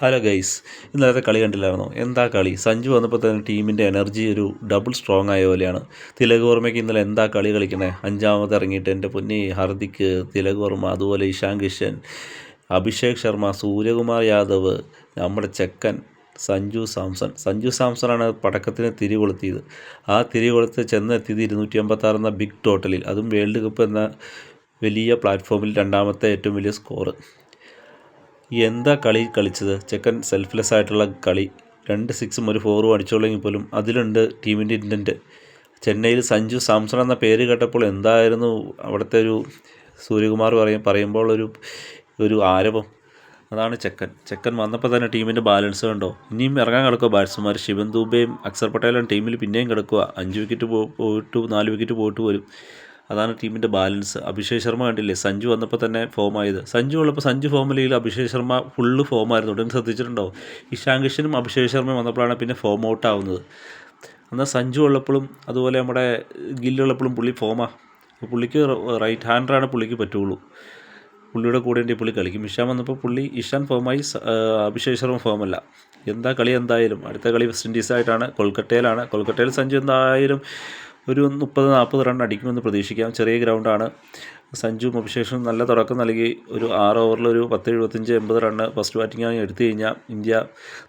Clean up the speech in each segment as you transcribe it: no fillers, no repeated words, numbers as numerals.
Hello guys, ഇന്നലത്തെ കളി കണ്ടില്ലായിരുന്നോ? എന്താ കളി! സഞ്ജു വന്നപ്പോൾ തന്നെ ടീമിൻ്റെ എനർജി ഒരു ഡബിൾ സ്ട്രോങ് ആയ പോലെയാണ്. തിലക് വർമ്മയ്ക്ക് ഇന്നലെ എന്താ കളി കളിക്കണേ! അഞ്ചാമത് ഇറങ്ങിയിട്ട് എൻ്റെ പൊന്നി ഹർദിക്ക്, തിലക് വർമ്മ, അതുപോലെ ഇഷാൻ കിഷൻ, അഭിഷേക് ശർമ്മ, സൂര്യകുമാർ യാദവ്, നമ്മുടെ ചെക്കൻ സഞ്ജു സാംസണാണ് പടക്കത്തിന് തിരി കൊളുത്തിയത്. ആ തിരി കൊളുത്ത് ചെന്നെത്തിയത് 256 എന്ന ബിഗ് ടോട്ടലിൽ, അതും വേൾഡ് കപ്പ് എന്ന വലിയ പ്ലാറ്റ്ഫോമിൽ രണ്ടാമത്തെ ഏറ്റവും വലിയ സ്കോറ്. എന്താ കളി കളിച്ചത്! ചെക്കൻ സെൽഫ്ലെസ് ആയിട്ടുള്ള കളി. 2 സിക്സും ഒരു 4ഉം അടിച്ചോളെങ്കിൽ പോലും അതിലുണ്ട് ടീമിൻ്റെ ഇൻറ്റൻറ്റ്. ചെന്നൈയിൽ സഞ്ജു സാംസൺ എന്ന പേര് കേട്ടപ്പോൾ എന്തായിരുന്നു അവിടുത്തെ ഒരു സൂര്യകുമാർ പറയുമ്പോൾ ഒരു ആരവം. അതാണ് ചെക്കൻ വന്നപ്പോൾ തന്നെ ടീമിൻ്റെ ബാലൻസ് കണ്ടോ! ഇനിയും ഇറങ്ങാൻ കിടക്കുക ബാറ്റ്സ്മാർ. ശിവൻ ദൂബെയും അക്സർ പട്ടേലും ടീമിൽ പിന്നെയും കിടക്കുക. 5 വിക്കറ്റ് പോയിട്ട് 4 വിക്കറ്റ് പോയിട്ട് വരും. അതാണ് ടീമിൻ്റെ ബാലൻസ്. അഭിഷേക് ശർമ്മ കണ്ടില്ലേ, സഞ്ജു വന്നപ്പോൾ തന്നെ ഫോമായത്. സഞ്ജു ഉള്ളപ്പോൾ സഞ്ജു ഫോമിലെങ്കിൽ അഭിഷേക് ശർമ്മ ഫുള്ള് ഫോമായിരുന്നു. ഉടനെ ശ്രദ്ധിച്ചിട്ടുണ്ടോ? ഇഷാൻ കിഷനും അഭിഷേക് ശർമ്മയും വന്നപ്പോഴാണ് പിന്നെ ഫോം ഔട്ട് ആവുന്നത്. എന്നാൽ സഞ്ജു ഉള്ളപ്പോഴും അതുപോലെ നമ്മുടെ ഗില്ലുള്ളപ്പോഴും പുള്ളി ഫോമാണ്. പുള്ളിക്ക് റൈറ്റ് ഹാൻഡറാണ് പുള്ളിക്ക് പറ്റുള്ളൂ. പുള്ളിയുടെ കൂടെ ഉണ്ടെങ്കിൽ പുള്ളി കളിക്കും. ഇഷാൻ വന്നപ്പോൾ ഇഷാൻ ഫോമായി, അഭിഷേക് ശർമ്മ ഫോമല്ല. എന്താ കളി! എന്തായാലും അടുത്ത കളി വെസ്റ്റ് ഇൻഡീസായിട്ടാണ്, കൊൽക്കത്തയിൽ സഞ്ജു എന്തായാലും ഒരു 30-40 റൺ അടിക്കുമെന്ന് പ്രതീക്ഷിക്കാം. ചെറിയ ഗ്രൗണ്ടാണ്. സഞ്ജുവും അഭിഷേകും നല്ല തുടക്കം നൽകി ഒരു 6 ഓവറിൽ ഒരു 10, 75, 80 റണ്ണ് ഫസ്റ്റ് ബാറ്റിംഗ് എടുത്തു കഴിഞ്ഞാൽ ഇന്ത്യ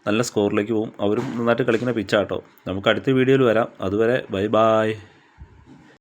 നല്ല സ്കോറിലേക്ക് പോകും. അവരും നന്നായിട്ട് കളിക്കുന്ന പിച്ചാട്ടോ. നമുക്ക് അടുത്ത വീഡിയോയിൽ വരാം. അതുവരെ ബൈ.